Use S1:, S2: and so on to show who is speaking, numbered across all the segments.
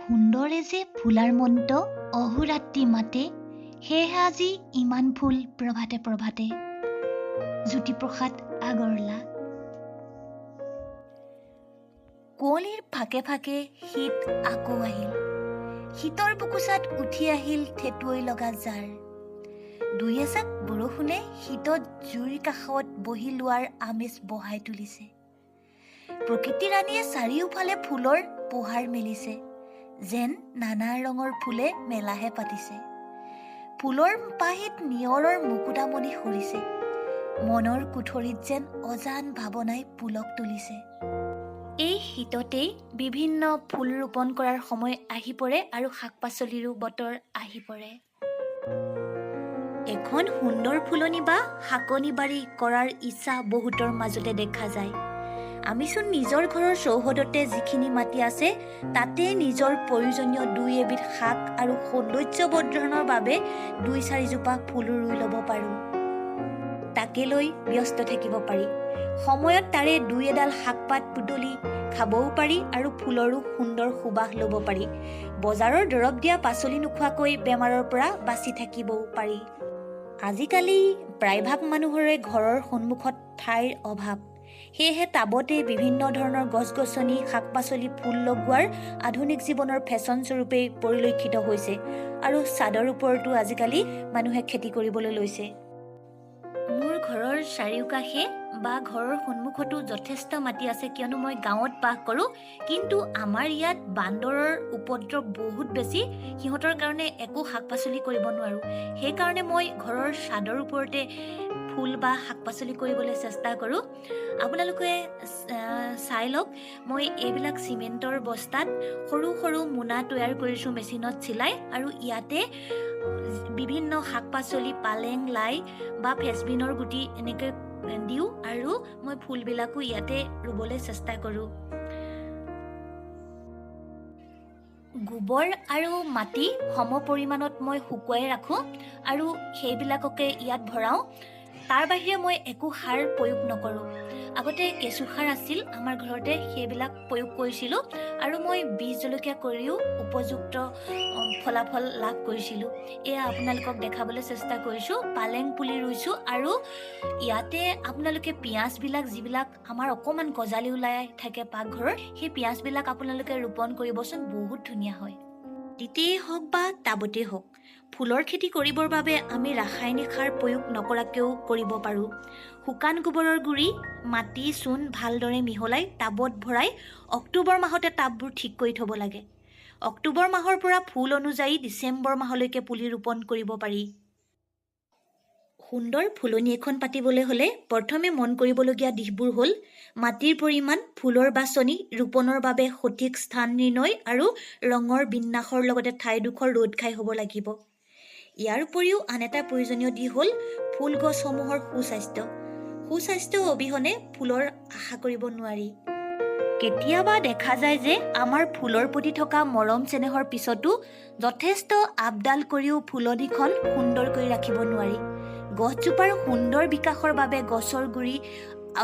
S1: সুন্দৰে যে ফুলাৰ মন্ত অহোৰাত্ৰি মাতে, সেয়েহে আজি ইমান ফুল প্ৰভাতে প্ৰভাতে। জ্যোতিপ্ৰসাদ আগৰৱালা। কুঁৱলীৰ ফাকে ফাকে শীত আকৌ আহিল। শীতৰ বুকুচাত উঠি আহিল থেতুৱৈ লগা জাৰ। দুই এজাক বৰষুণে শীতত জুইৰ কাষত বহি লোৱাৰ আমেজ বঢ়াই তুলিছে। প্ৰকৃতি ৰাণীয়ে চাৰিওফালে ফুলৰ পোহাৰ মেলিছে, যেন নানা ৰঙৰ ফুলে মেলাহে পাতিছে। ফুলৰ পাহিত নিয়ৰৰ মুকুতামণি সৰিছে, মনৰ কোঠৰীত যেন অজান ভাৱনাই পুলক তুলিছে। এই শীততেই বিভিন্ন ফুল ৰোপণ কৰাৰ সময় আহি পৰে আৰু শাক পাচলিৰো বতৰ আহি পৰে। এখন সুন্দৰ ফুলনি বা শাকনি বাৰী কৰাৰ ইচ্ছা বহুতৰ মাজতে দেখা যায়। আমিচোন নিজৰ ঘৰৰ চৌহদতে যিখিনি মাটি আছে, তাতে নিজৰ প্ৰয়োজনীয় দুই এবিধ শাক আৰু সৌন্দৰ্য বৰ্ধনৰ বাবে 2-4 জোপা ফুলো ৰুই ল'ব পাৰোঁ। তাকে লৈ ব্যস্ত থাকিব পাৰি। সময়ত তাৰে 2 এডাল শাকপাত বুটলি খাবও পাৰি আৰু ফুলৰো সুন্দৰ সুবাস ল'ব পাৰি। বজাৰৰ দৰৱ দিয়া পাচলি নোখোৱাকৈ বেমাৰৰ পৰা বাচি থাকিবও পাৰি। আজিকালি প্ৰায়ভাগ মানুহৰে ঘৰৰ সন্মুখত ঠাইৰ অভাৱ। সেয়েহে টাবতে বিভিন্ন ধৰণৰ গছ-গছনি, শাক-পাচলি, ফুল লগোৱাৰ আধুনিক জীৱনৰ ফেশ্বন স্বৰূপেই পৰিলক্ষিত হৈছে আৰু ছাদৰ ওপৰতো আজিকালি মানুহে খেতি কৰিবলৈ লৈছে। মোৰ ঘৰৰ চাৰিওকাষে বা ঘৰৰ সন্মুখতো যথেষ্ট মাটি আছে, কিয়নো মই গাঁৱত বাস কৰোঁ। কিন্তু আমাৰ ইয়াত বান্দৰৰ উপদ্ৰৱ বহুত বেছি। সিহঁতৰ কাৰণে একো শাক পাচলি কৰিব নোৱাৰোঁ। সেইকাৰণে মই ঘৰৰ ছাদৰ ওপৰতে ফুল বা শাক পাচলি কৰিবলৈ চেষ্টা কৰোঁ। আপোনালোকে চাই লওক, মই এইবিলাক চিমেণ্টৰ বস্তাত সৰু সৰু মোনা তৈয়াৰ কৰিছোঁ মেচিনত চিলাই, আৰু ইয়াতে বিভিন্ন শাক পাচলি, পালেং, লাই বা ফেচবিনৰ গুটি এনেকৈ দিওঁ আৰু মই ফুলবিলাকো ইয়াতে ৰুবলৈ চেষ্টা কৰোঁ। গোবৰ আৰু মাটি সম পৰিমাণত মই শুকুৱাই ৰাখোঁ আৰু সেইবিলাককে ইয়াত ভৰাওঁ। তাৰ বাহিৰে মই একো সাৰ প্ৰয়োগ নকৰোঁ। আগতে কেঁচুসাৰ আছিল আমাৰ ঘৰতে, সেইবিলাক প্ৰয়োগ কৰিছিলোঁ আৰু মই বীজ জলকীয়া কৰিও উপযুক্ত ফলাফল লাভ কৰিছিলোঁ। এয়া আপোনালোকক দেখাবলৈ চেষ্টা কৰিছোঁ। পালেং পুলি ৰুইছোঁ আৰু ইয়াতে আপোনালোকে পিঁয়াজবিলাক, যিবিলাক আমাৰ অকণমান গজালি ওলাই থাকে পাকঘৰৰ, সেই পিঁয়াজবিলাক আপোনালোকে ৰোপণ কৰিবচোন, বহুত ধুনীয়া হয়। মাটিতেই হওক বা টাবতেই হওক, ফুলৰ খেতি কৰিবৰ বাবে আমি ৰাসায়নিক সাৰ প্ৰয়োগ নকৰাকৈও কৰিব পাৰোঁ। শুকান গোবৰৰ গুড়ি, মাটি, চূণ ভালদৰে মিহলাই টাবত ভৰাই অক্টোবৰ মাহতে টাববোৰ ঠিক কৰি থ'ব লাগে। অক্টোবৰ মাহৰ পৰা ফুল অনুযায়ী ডিচেম্বৰ মাহলৈকে পুলি ৰোপণ কৰিব পাৰি। সুন্দৰ ফুলনি এখন পাতিবলৈ হ'লে প্ৰথমে মন কৰিবলগীয়া দিশবোৰ হ'ল মাটিৰ পৰিমাণ, ফুলৰ বাছনি, ৰোপণৰ বাবে সঠিক স্থান নিৰ্ণয় আৰু ৰঙৰ বিন্যাসৰ লগতে ঠাইডোখৰ ৰ'দ ঘাই হ'ব লাগিব। ইয়াৰ উপৰিও আন এটা প্ৰয়োজনীয় দিশ হ'ল ফুল গছসমূহৰ সুস্বাস্থ্য। সুস্বাস্থ্য অবিহনে ফুলৰ আশা কৰিব নোৱাৰি। কেতিয়াবা দেখা যায় যে আমাৰ ফুলৰ প্ৰতি থকা মৰম চেনেহৰ পিছতো যথেষ্ট আপডাল কৰিও ফুলনিখন সুন্দৰ কৰি ৰাখিব নোৱাৰি। গছজোপাৰ সুন্দৰ বিকাশৰ বাবে গছৰ গুৰি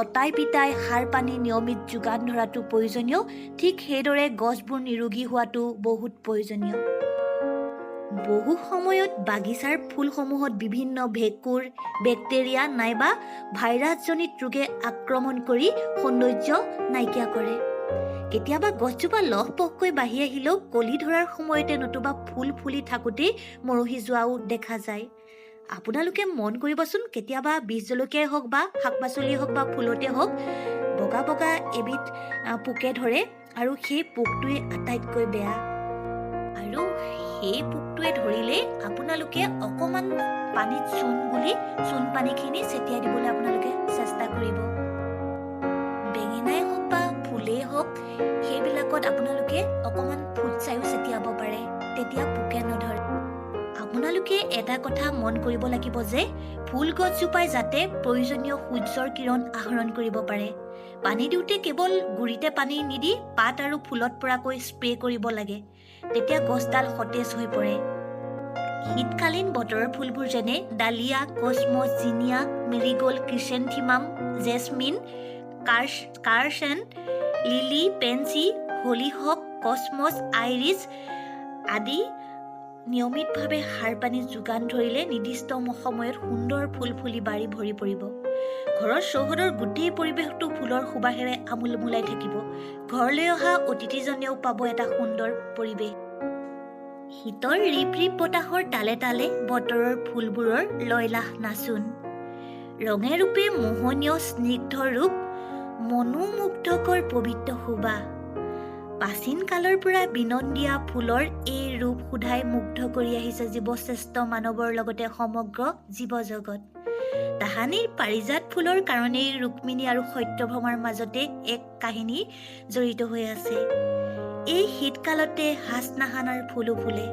S1: অতাই পিতাই সাৰ পানী নিয়মিত যোগান ধৰাটো প্ৰয়োজনীয়। ঠিক সেইদৰে গছবোৰ নিৰোগী হোৱাটো বহুত প্ৰয়োজনীয়। বহু সময়ত বাগিচাৰ ফুলসমূহত বিভিন্ন ভেঁকুৰ, বেক্টেৰিয়া নাইবা ভাইৰাছজনিত ৰোগে আক্ৰমণ কৰি সৌন্দৰ্য নাইকিয়া কৰে। কেতিয়াবা গছজোপা লহপহকৈ বাঢ়ি আহিলেও কলি ধৰাৰ সময়তে নতুবা ফুল ফুলি থাকোঁতেই মৰহি যোৱাও দেখা যায়। আপোনালোকে মন কৰিবচোন, কেতিয়াবা বীজ জলকীয়াই হওক বা শাক পাচলিয়ে হওক বা ফুলতে হওক, বগা বগা এবিধ পোকে ধৰে আৰু সেই পোকটোৱে আটাইতকৈ বেয়া। আৰু সেই পোকটোৱে ধৰিলে আপোনালোকে অকণমান পানীত চূণ গুলি চূণ পানীখিনি ছটিয়াই দিবলৈ আপোনালোকে চেষ্টা কৰিব। বেঙেনাই হওক বা ফুলেই হওক, সেইবিলাকত আপোনালোকে অকণমান ফুটছাইও ছটিয়াব পাৰে, তেতিয়া পোকে নধৰে। আপোনালোকে এটা কথা মন কৰিব লাগিব যে ফুল গছজোপাই যাতে প্ৰয়োজনীয় সূৰ্যৰ কিৰণ আহৰণ কৰিব পাৰে। পানী দিওঁতে কেৱল গুৰিতে পানী নিদি পাত আৰু ফুলত পৰাকৈ স্প্ৰে' কৰিব লাগে, তেতিয়া গছডাল সতেজ হৈ পৰে। শীতকালীন বতৰৰ ফুলবোৰ যেনে dahlia, cosmos, zinnia, marigold, chrysanthemum, jasmine, কাৰচেন, lily, pansy, hollyhock, cosmos, iris আদি নিয়মিতভাৱে সাৰ পানী যোগান ধৰিলে নিৰ্দিষ্ট সময়ত সুন্দৰ ফুল ফুলি বাৰী ভৰি পৰিব। ঘৰৰ চৌহদৰ গোটেই পৰিৱেশটো ফুলৰ সুবাসেৰে আমোলমোলাই থাকিব। ঘৰলৈ অহা অতিথিজনেও পাব এটা সুন্দৰ পৰিৱেশ। শীতৰ ৰিপ ৰিপ বতাহৰ তালে তালে বতৰৰ ফুলবোৰৰ লয়লাস নাচোন। ৰঙে ৰূপে মোহনীয় স্নিগ্ধ ৰূপ, মনোমুগ্ধকৰ পবিত্ৰ শোভা। প্ৰাচীন কালৰ পৰা বিনন্দীয়া ফুলৰ এই ৰূপ সোধাই মুগ্ধ কৰি আহিছে জীৱশ্ৰেষ্ঠ মানৱৰ লগতে সমগ্ৰ জীৱজগত। তাহানিৰ পাৰিজাত ফুলৰ কাৰণেই ৰুক্মিণী আৰু সত্যভামাৰ মাজতে এক কাহিনী জড়িত হৈ আছে। এই শীতকালতে হাচনাহানাৰ ফুলো ফুলে।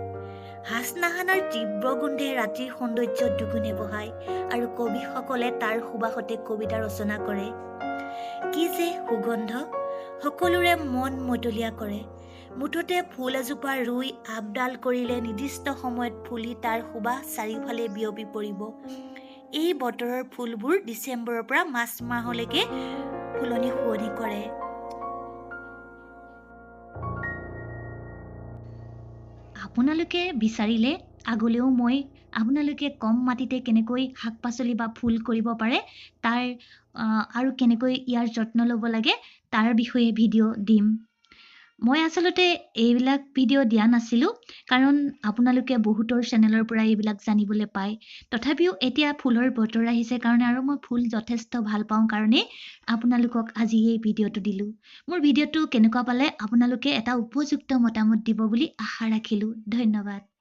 S1: হাচনাহানাৰ তীব্ৰ গোন্ধে ৰাতিৰ সৌন্দৰ্য দুগুণে বঢ়ায় আৰু কবিসকলে তাৰ সুবাসতে কবিতা ৰচনা কৰে। কি যে সুগন্ধ, সকলোৰে মন মতলীয়া কৰে। মুঠতে ফুল এজোপা ৰুই আপডাল কৰিলে নিৰ্দিষ্ট সময়ত ফুলি তাৰ সুবাস চাৰিওফালে বিয়পি পৰিব। এই বতৰৰ ফুলবোৰ ডিচেম্বৰৰ পৰা মাৰ্চ মাহলৈকে ফুলনি শুৱনি কৰে। আপোনালোকে বিচাৰিলে আগলৈও মই আপোনালোকে কম মাটিতে কেনেকৈ শাক পাচলি বা ফুল কৰিব পাৰে তাৰ আৰু কেনেকৈ ইয়াৰ যত্ন ল'ব লাগে তাৰ বিষয়ে ভিডিঅ' দিম। মই আচলতে এইবিলাক ভিডিঅ' দিয়া নাছিলোঁ, কাৰণ আপোনালোকে বহুতৰ চেনেলৰ পৰা এইবিলাক জানিবলৈ পায়। তথাপিও এতিয়া ফুলৰ বতৰ আহিছে কাৰণে আৰু মই ফুল যথেষ্ট ভাল পাওঁ কাৰণেই আপোনালোকক আজি এই ভিডিঅ'টো দিলোঁ। মোৰ ভিডিঅ'টো কেনেকুৱা পালে আপোনালোকে এটা উপযুক্ত মতামত দিব বুলি আশা ৰাখিলোঁ। ধন্যবাদ।